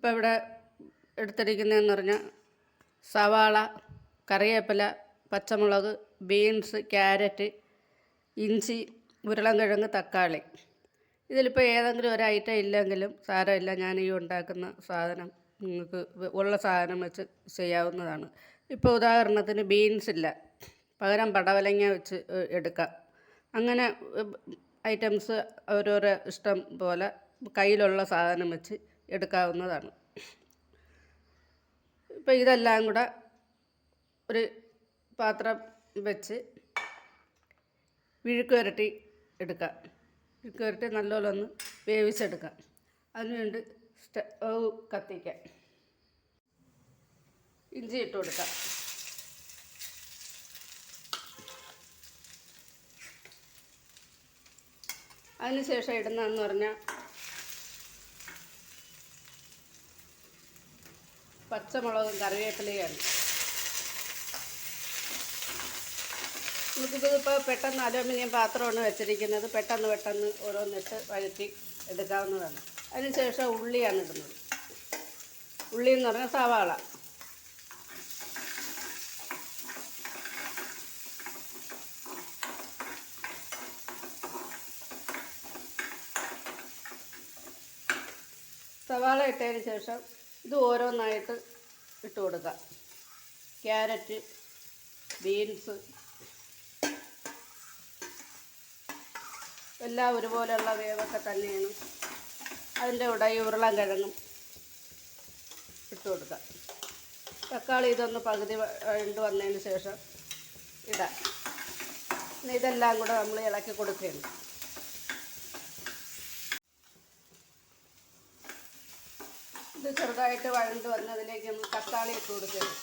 ഇപ്പോൾ ഇവിടെ എടുത്തിരിക്കുന്നതെന്ന് പറഞ്ഞാൽ സവാള, കറിവേപ്പില, പച്ചമുളക്, ബീൻസ്, ക്യാരറ്റ്, ഇഞ്ചി, ഉരുളൻകിഴങ്ങ്, തക്കാളി. ഇതിലിപ്പോൾ ഏതെങ്കിലും ഒരു ഐറ്റം ഇല്ലെങ്കിലും സാരമില്ല, ഞാൻ ഈ ഉണ്ടാക്കുന്ന സാധനം നിങ്ങൾക്ക് ഉള്ള സാധനം വെച്ച് ചെയ്യാവുന്നതാണ്. ഇപ്പോൾ ഉദാഹരണത്തിന് ബീൻസ് ഇല്ല, പകരം പടവലങ്ങ വെച്ച് എടുക്കാം. അങ്ങനെ ഐറ്റംസ് ഓരോരോ ഇഷ്ടം പോലെ കയ്യിലുള്ള സാധനം വെച്ച് എടുക്കാവുന്നതാണ്. ഇപ്പോൾ ഇതെല്ലാം കൂടെ ഒരു പാത്രം വെച്ച് വിഴുക്ക് പുരട്ടി എടുക്കാം. വിഴുക്ക് പുരട്ടി നല്ലപോലെ ഒന്ന് വേവിച്ചെടുക്കാം. അതിനുവേണ്ടി സ്റ്റൗ കത്തിക്കാം. ഇഞ്ചി ഇട്ട് കൊടുക്കാം. അതിനുശേഷം ഇടുന്നതെന്ന് പറഞ്ഞാൽ പച്ചമുളകും കറിവേപ്പിലയാണ്. നമുക്കിതിപ്പോൾ പെട്ടെന്ന് അലുമിനിയം പാത്രമാണ് വെച്ചിരിക്കുന്നത്, പെട്ടെന്ന് ഓരോന്നിട്ട് വഴറ്റി എടുക്കാവുന്നതാണ്. അതിനുശേഷം ഉള്ളിയാണ് ഇടുന്നത്. ഉള്ളി എന്ന് പറഞ്ഞാൽ സവാള. സവാള ഇട്ടതിന് ശേഷം ഇത് ഓരോന്നായിട്ട് ഇട്ട് കൊടുക്കുക. ക്യാരറ്റ്, ബീൻസ് എല്ലാം ഒരുപോലെയുള്ള വേവൊക്കെ തന്നെയാണ്. അതിൻ്റെ കൂടെ ഈ ഉരുളൻകിഴങ്ങും ഇട്ട് കൊടുക്കുക. തക്കാളി ഇതൊന്ന് പകുതി വഴണ്ട് വന്നതിന് ശേഷം ഇടാം. പിന്നെ ഇതെല്ലാം കൂടെ നമ്മൾ ഇളക്കി കൊടുക്കുകയാണ്. ഇത് ചെറുതായിട്ട് വഴണ്ട് വന്നതിലേക്ക് നമ്മൾ തക്കാളി ഇട്ട് കൊടുക്കുകയാണ്.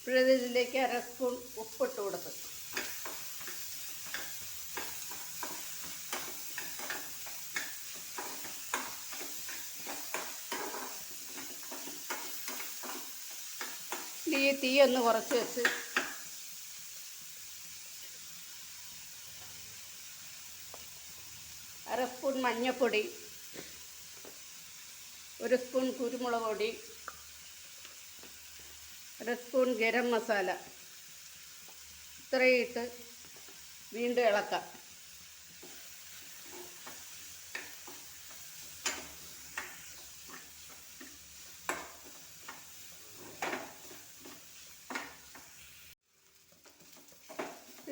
പിന്നെ ഇതിലേക്ക് 1/2 സ്പൂൺ ഉപ്പിട്ട് കൊടുത്ത് ഈ തീ ഒന്ന് കുറച്ച് വെച്ച് അര സ്പൂൺ മഞ്ഞൾപ്പൊടി, 1 സ്പൂൺ കുരുമുളക് പൊടി, 1 സ്പൂൺ ഗരം മസാല ഇത്രയും ഇട്ട് വീണ്ടും ഇളക്കാം.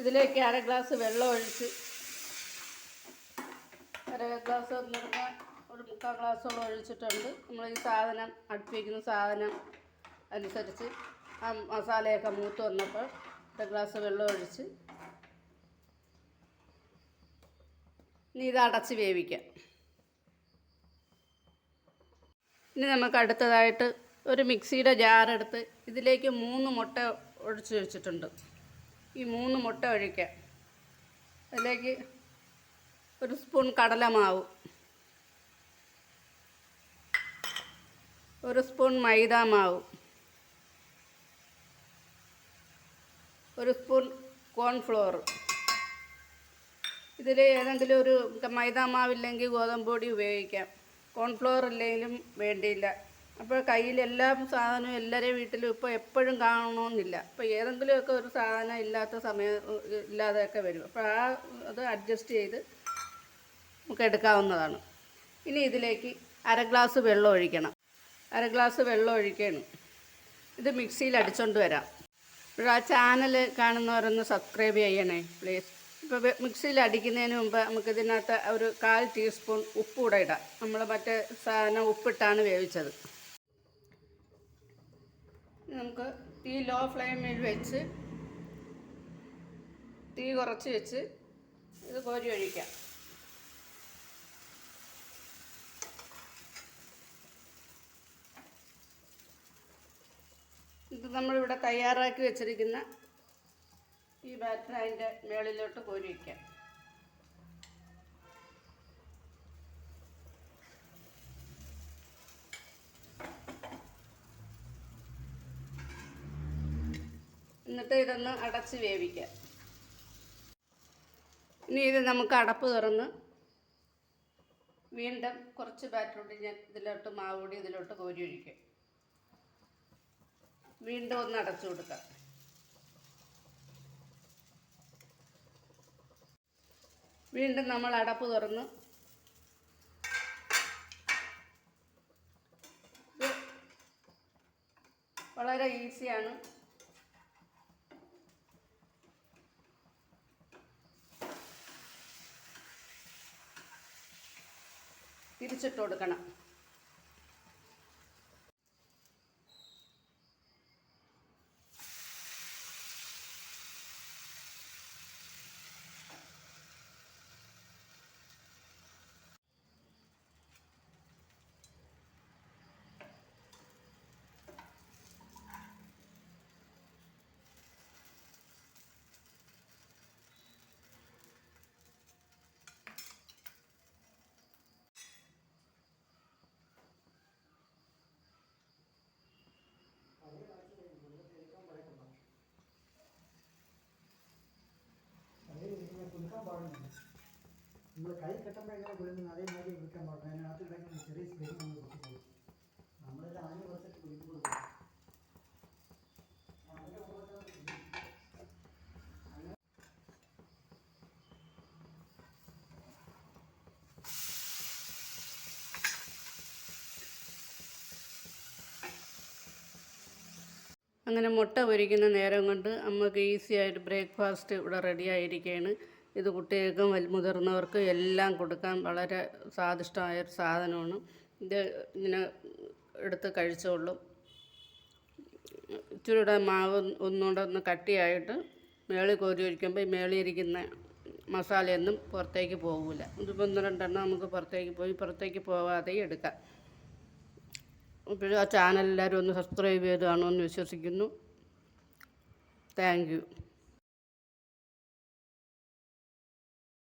ഇതിലേക്ക് 1/2 ഗ്ലാസ് വെള്ളം ഒഴിച്ച്, 1/2 ഗ്ലാസ് എന്ന് പറഞ്ഞാൽ ഒരു 3/4 ഗ്ലാസോളം ഒഴിച്ചിട്ടുണ്ട്. നമ്മൾ ഈ സാധനം അടുപ്പിക്കുന്ന സാധനം അനുസരിച്ച് ആ മസാലയൊക്കെ മൂത്ത് വന്നപ്പോൾ 1 ഗ്ലാസ് വെള്ളം ഒഴിച്ച് ഇനി ഇത് അടച്ച് വേവിക്കാം. ഇനി നമുക്ക് അടുത്തതായിട്ട് ഒരു മിക്സിയുടെ ജാറെടുത്ത് ഇതിലേക്ക് 3 മുട്ട ഒഴിച്ച് വെച്ചിട്ടുണ്ട്. ഈ 3 മുട്ട ഒഴിക്കാം. അതിലേക്ക് 1 സ്പൂൺ കടലമാവ്, 1 സ്പൂൺ മൈദാമാവ്, 1 സ്പൂൺ കോൺഫ്ലോർ. ഇതിൽ ഏതെങ്കിലും ഒരു മൈദാമാവില്ലെങ്കിൽ ഗോതമ്പ് പൊടി ഉപയോഗിക്കാം. കോൺഫ്ലോർ ഇല്ലെങ്കിലും വേണ്ടിയില്ല. അപ്പോൾ കയ്യിൽ എല്ലാ സാധനവും എല്ലാവരുടെയും വീട്ടിലും ഇപ്പോൾ എപ്പോഴും കാണണമെന്നില്ല. അപ്പോൾ ഏതെങ്കിലുമൊക്കെ ഒരു സാധനം ഇല്ലാത്ത സമയം ഇല്ലാതെയൊക്കെ വരും. അപ്പോൾ അത് അഡ്ജസ്റ്റ് ചെയ്ത് നമുക്ക് എടുക്കാവുന്നതാണ്. ഇനി ഇതിലേക്ക് 1/2 ഗ്ലാസ് വെള്ളം ഒഴിക്കണം. 1/2 ഗ്ലാസ് വെള്ളം ഒഴിക്കണം. ഇത് മിക്സിയിൽ അടിച്ചുകൊണ്ട് വരാം. ഇപ്പോൾ ആ ചാനൽ കാണുന്നവരൊന്ന് സബ്സ്ക്രൈബ് ചെയ്യണേ പ്ലീസ്. ഇപ്പോൾ മിക്സിയിൽ അടിക്കുന്നതിന് മുമ്പ് നമുക്കിതിനകത്ത് ഒരു 1/4 ടീസ്പൂൺ ഉപ്പ് കൂടെ ഇടാം. നമ്മൾ മറ്റേ സാധനം ഉപ്പിട്ടാണ് വേവിച്ചത്. നമുക്ക് തീ ലോ ഫ്ലെയിമിൽ വെച്ച് തീ കുറച്ച് വെച്ച് ഇത് കോരി ഒഴിക്കാം. ഇത് നമ്മളിവിടെ തയ്യാറാക്കി വെച്ചിരിക്കുന്ന ഈ ബാറ്റർ അതിൻ്റെ മുകളിലോട്ട് കോരി വയ്ക്കാം. എന്നിട്ട് ഇതൊന്ന് അടച്ച് വേവിക്കാം. ഇനി ഇത് നമുക്ക് അടപ്പ് തുറന്ന് വീണ്ടും കുറച്ച് ബാറ്ററൂടി ഞാൻ ഇതിലോട്ട് മാവ് കൂടി ഇതിലോട്ട് കോരി ഒഴിക്കും. വീണ്ടും ഒന്ന് അടച്ചു കൊടുക്കാം. വീണ്ടും നമ്മൾ അടപ്പ് തുറന്ന് വളരെ ഈസിയാണ്. തിരിച്ചിട്ട് കൊടുക്കണം. നമ്മൾ കൈ കെട്ടുമ്പോൾ എങ്ങനെ കുലുങ്ങുന്നു അതേമാതിരി കുളിക്കാൻ പാടില്ല. അതിനകത്ത് ഇല്ലെങ്കിൽ ചെറിയ സ്പേസ് നമ്മൾ കുത്തിപ്പോകും. നമ്മളിത് 5% കുളിക്കുമ്പോൾ അങ്ങനെ മുട്ട പൊരിക്കുന്ന നേരം കൊണ്ട് നമുക്ക് ഈസി ആയിട്ട് ബ്രേക്ക്ഫാസ്റ്റ് ഇവിടെ റെഡി ആയിരിക്കുകയാണ്. ഇത് കുട്ടികൾക്കും മുതിർന്നവർക്കും എല്ലാം കൊടുക്കാൻ വളരെ സ്വാദിഷ്ടമായൊരു സാധനമാണ്. ഇത് ഇങ്ങനെ എടുത്ത് കഴിച്ചോളും. ഇച്ചിരിയുടെ മാവ് ഒന്നുകൂടെ ഒന്ന് കട്ടിയായിട്ട് മേളിൽ കോരി ഒഴിക്കുമ്പോൾ ഈ മേളിൽ ഇരിക്കുന്ന മസാലയൊന്നും പുറത്തേക്ക് പോകില്ല. ഇതിപ്പോൾ 1-2 നമുക്ക് പുറത്തേക്ക് പോകാതെ എടുക്കാം. ഇപ്പോഴും ആ ചാനൽ എല്ലാവരും ഒന്ന് സബ്സ്ക്രൈബ് ചെയ്ത് കാണുമെന്ന് വിശ്വസിക്കുന്നു. Thank you.